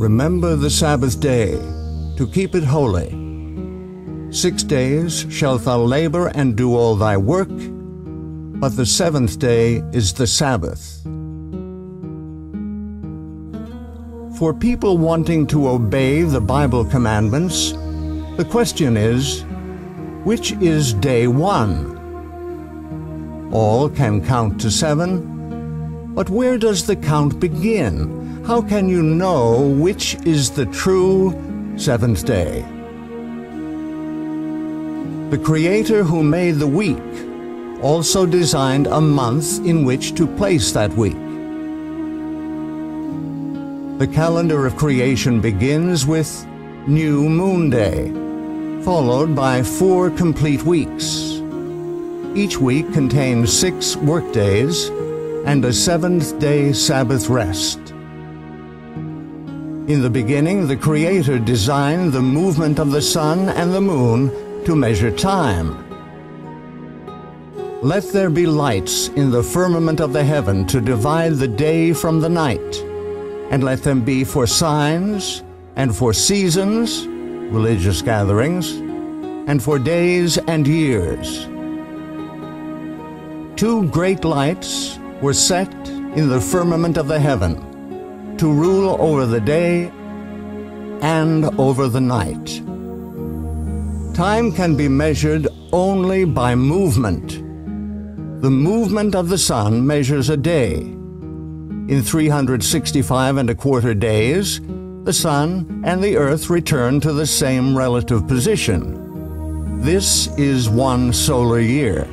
Remember the Sabbath day, to keep it holy. 6 days shalt thou labor and do all thy work, but the seventh day is the Sabbath. For people wanting to obey the Bible commandments, the question is, which is day 1? All can count to 7, but where does the count begin? How can you know which is the true seventh day? The Creator who made the week also designed a month in which to place that week. The calendar of creation begins with New Moon Day, followed by 4 complete weeks. Each week contains 6 work days and a 7th-day Sabbath rest. In the beginning, the Creator designed the movement of the sun and the moon to measure time. Let there be lights in the firmament of the heaven to divide the day from the night, and let them be for signs, and for seasons, religious gatherings, and for days and years. 2 great lights were set in the firmament of the heaven, to rule over the day and over the night. Time can be measured only by movement. The movement of the sun measures a day. In 365¼ days, the sun and the earth return to the same relative position. This is 1 solar year.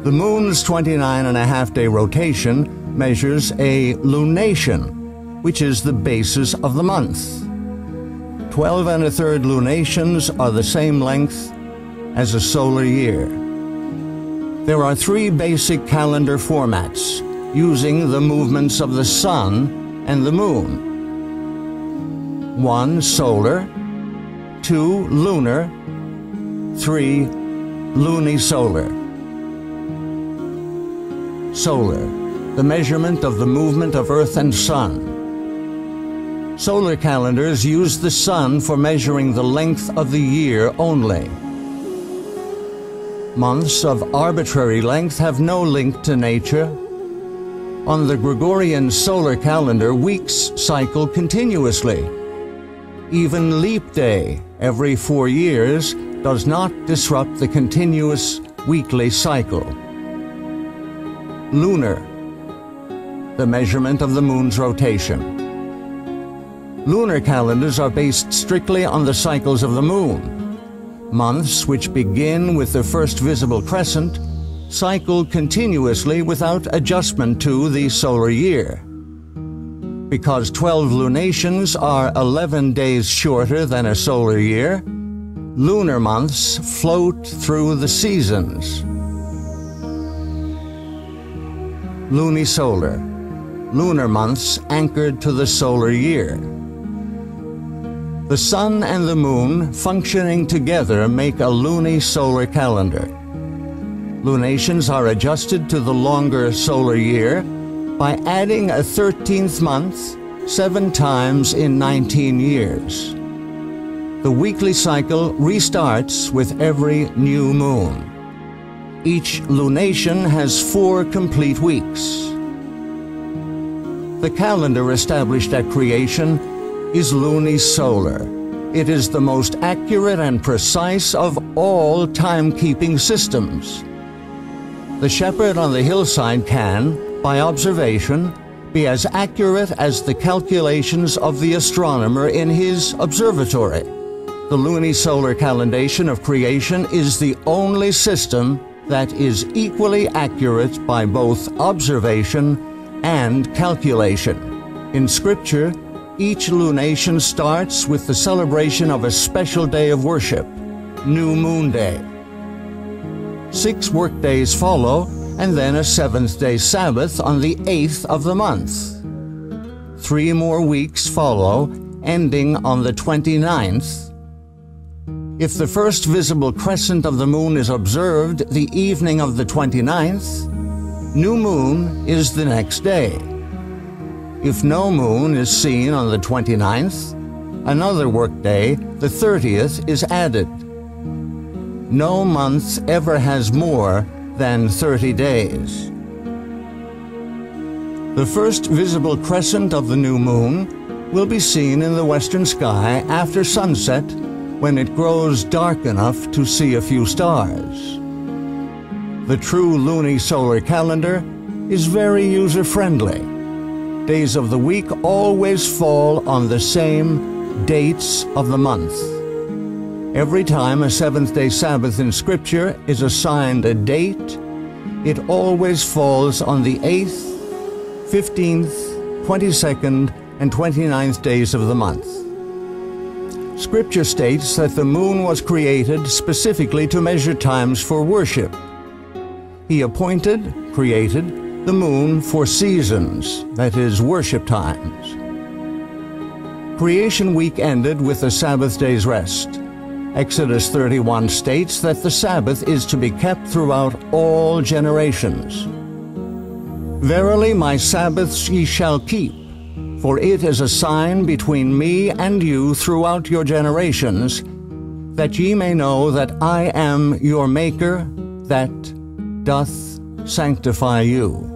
The moon's 29½ day rotation measures a lunation, which is the basis of the month. 12⅓ lunations are the same length as a solar year. There are 3 basic calendar formats using the movements of the sun and the moon. 1 solar, 2 lunar, 3 lunisolar. Solar, the measurement of the movement of Earth and Sun. Solar calendars use the sun for measuring the length of the year only. Months of arbitrary length have no link to nature. On the Gregorian solar calendar, weeks cycle continuously. Even leap day, every 4 years, does not disrupt the continuous weekly cycle. Lunar, the measurement of the moon's rotation. Lunar calendars are based strictly on the cycles of the moon. Months which begin with the first visible crescent cycle continuously without adjustment to the solar year. Because 12 lunations are 11 days shorter than a solar year, lunar months float through the seasons. Lunisolar, lunar months anchored to the solar year. The sun and the moon functioning together make a lunisolar calendar. Lunations are adjusted to the longer solar year by adding a 13th month 7 times in 19 years. The weekly cycle restarts with every new moon. Each lunation has 4 complete weeks. The calendar established at creation is lunisolar. It is the most accurate and precise of all timekeeping systems. The shepherd on the hillside can, by observation, be as accurate as the calculations of the astronomer in his observatory. The lunisolar calendation of creation is the only system that is equally accurate by both observation and calculation. In Scripture, each lunation starts with the celebration of a special day of worship, New Moon Day. 6 work days follow, and then a 7th-day Sabbath on the 8th of the month. 3 more weeks follow, ending on the 29th. If the first visible crescent of the moon is observed the evening of the 29th, new moon is the next day. If no moon is seen on the 29th, another workday, the 30th, is added. No month ever has more than 30 days. The first visible crescent of the new moon will be seen in the western sky after sunset, when it grows dark enough to see a few stars. The true lunisolar calendar is very user-friendly. Days of the week always fall on the same dates of the month. Every time a seventh-day Sabbath in Scripture is assigned a date, it always falls on the 8th, 15th, 22nd, and 29th days of the month. Scripture states that the moon was created specifically to measure times for worship. He created, the moon for seasons, that is, worship times. Creation week ended with the Sabbath day's rest. Exodus 31 states that the Sabbath is to be kept throughout all generations. Verily my Sabbaths ye shall keep, for it is a sign between me and you throughout your generations, that ye may know that I am your Maker, that doth sanctify you.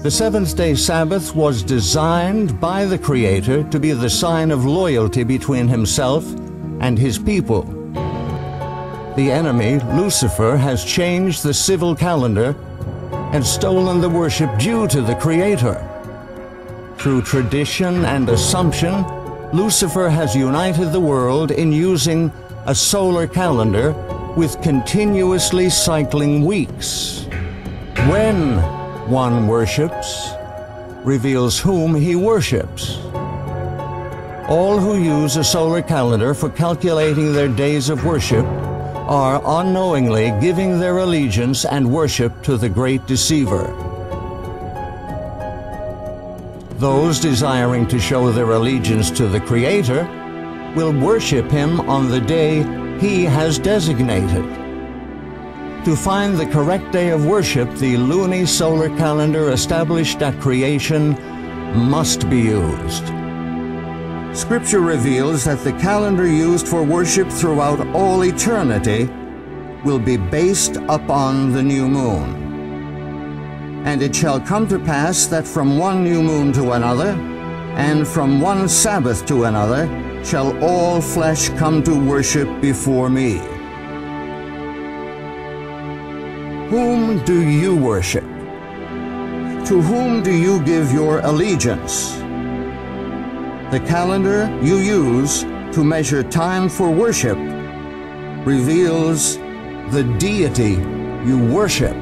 The seventh-day Sabbath was designed by the Creator to be the sign of loyalty between Himself and His people. The enemy, Lucifer, has changed the civil calendar and stolen the worship due to the Creator. Through tradition and assumption, Lucifer has united the world in using a solar calendar with continuously cycling weeks. When one worships, reveals whom he worships. All who use a solar calendar for calculating their days of worship are unknowingly giving their allegiance and worship to the great deceiver. Those desiring to show their allegiance to the Creator will worship Him on the day He has designated. To find the correct day of worship, the lunisolar calendar established at creation must be used. Scripture reveals that the calendar used for worship throughout all eternity will be based upon the new moon. And it shall come to pass that from one new moon to another, and from one Sabbath to another, shall all flesh come to worship before me. Whom do you worship? To whom do you give your allegiance? The calendar you use to measure time for worship reveals the deity you worship.